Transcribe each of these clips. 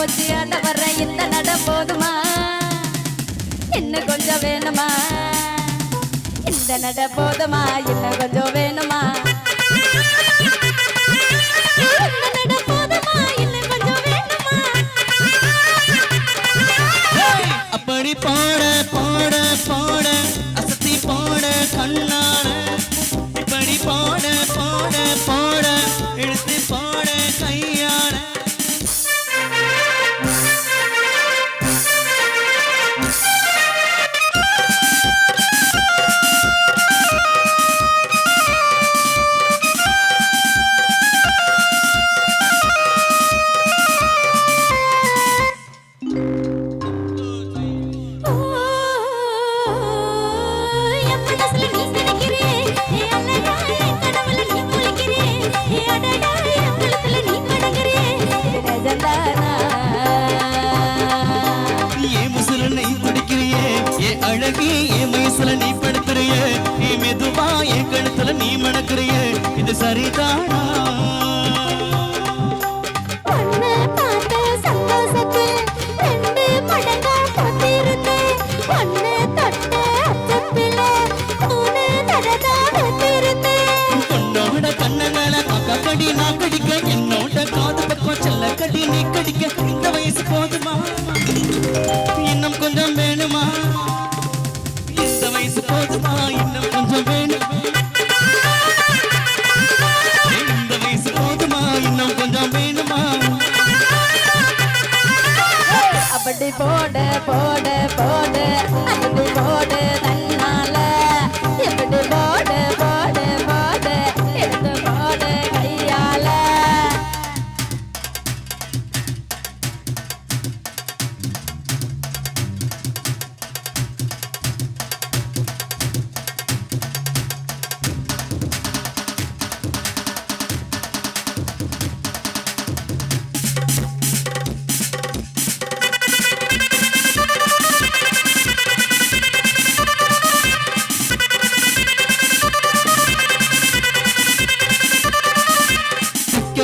மூச்சு ஆட வர்ற இந்த நட போதுமா இன்னும் கொஞ்சம் வேணுமா இந்த நட போதுமா இன்னும் கொஞ்சம் வேணுமா அப்படி போட போட போட அசத்தி போட கண்ணான இப்படி போட போட போட இழுத்து போட கையான அழகி என் வயசுல நீ படுத்துறிய நீ மெதுவா என் கழுத்துல நீ மணக்குறிய இது சரிதானா உன்னோட கண்ணங்கள கடி நான் கடிக்க என்னோட காது பக்கம் செல்ல கடி நீ கடிக்க இந்த வயசு போதுமா இன்னும் கொஞ்சம் வேணுமா இந்த வயசு போதுமா இன்னும் கொஞ்சம் வேணும் இந்த வயசு போதுமா இன்னும் கொஞ்சம் வேணுமா அப்படி போட போட போட அப்படி போட தன்னால எப்படி போட போட போட எடுத்து போட கையால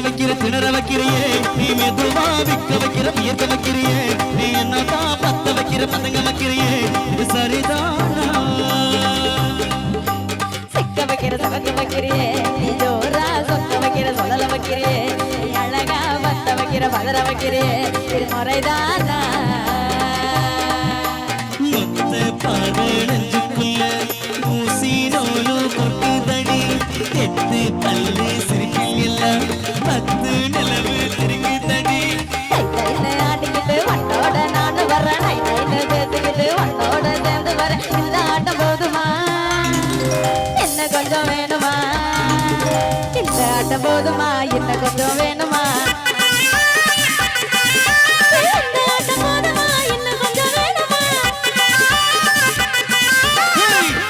வைக்கிற திணற வைக்கிறியே நீ மெதுவா விக்க வைக்கிற வியர்க்க வைக்கிறியே நீ என்னதான் பத்த வைக்கிற பதங்க வைக்கிறியே இது சரிதானா சிக்க வைக்கிற சவக்க வைக்கிறியே நீ ஜோரா சொக்க வைக்கிற சொதல வைக்கிறியே நீ அழகா பத்த வைக்கிற பதற வைக்கிறியே இது முறைதானா மொத்த பதினஞ்சுக்குள்ள ஊசி நூலு கொட்டுதடி எட்டு பல்லு சிரிப்பில் எல்லாம் பத்து நிலவு திரும்பி தடி ஆட்டிக்கிட்டு வண்டோட நாடு வர்றேன் பேசிக்கிட்டு வண்டோட சேர்ந்து வரேன் இந்த ஆட்டம் போதுமா என்ன கொஞ்சம் வேணுமா இந்த ஆட்டம் போதுமா என்ன கொஞ்சம் வேணுமா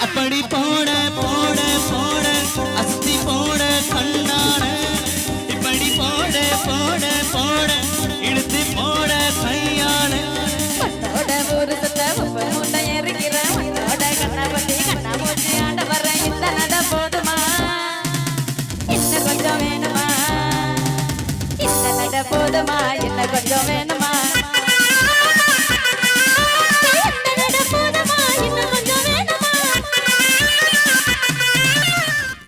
அப்படி போட போட போட அஸ்தி போட கண்ணான இப்படி போட போட போட இழுத்து போட கையால வண்டோட ஊரு சுத்த முட்டை எறிக்கிற வண்டோட கண்ணா பத்தி கண்ணா மூச்சு ஆட வர்றேன் இந்த நட போதுமா என்ன கொஞ்சம் வேணுமா இந்த நட போதுமா என்ன கொஞ்சம் வேணும்